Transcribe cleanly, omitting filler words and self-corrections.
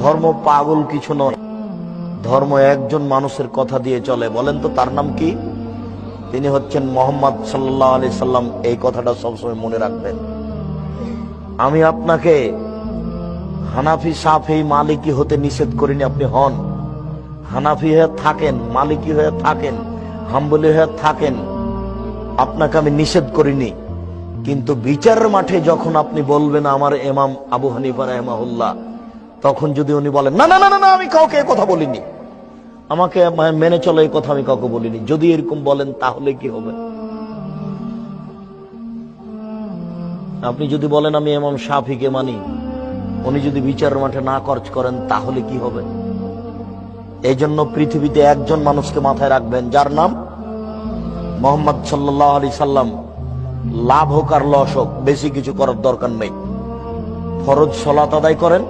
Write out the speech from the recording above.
ধর্ম পাগল কিছু নয়, ধর্ম একজন মানুষের কথা দিয়ে চলে। বলেন তো তার নাম কি? তিনি হচ্ছেন মুহাম্মদ সাল্লাল্লাহু আলাইহি সাল্লাম। এই কথাটা সবসময় মনে রাখবেন। আমি আপনাকে হানাফি, শাফি, মালিকি হতে নিষেধ করিনি। আপনি হন, হানাফি হয়ে থাকেন, মালিকি হয়ে থাকেন, হাম্বলি হয়ে থাকেন, আপনাকে আমি নিষেধ করিনি। কিন্তু বিচারের মাঠে যখন আপনি বলবেন আমার ইমাম আবু হানিফা রাহিমাহুল্লাহ, তখন যদি উনি বলেন না না না না আমি কাউকে এই কথা বলিনি, আমাকে মেনে চলো এই কথা আমি কাউকে বলিনি, যদি এরকম বলেন তাহলে কি হবে? আপনি যদি বলেন আমি ইমাম শাফিকে মানি, উনি যদি বিচারের মাঠে না খরচ করেন তাহলে কি হবে? এই জন্য পৃথিবীতে একজন মানুষকে মাথায় রাখবেন, যার নাম মুহাম্মদ সাল্লাল্লাহু আলাইহি সাল্লাম। লাভ হোক আর লস হোক, বেশি কিছু করার দরকার নেই। ফরজ সালাত আদায় করেন,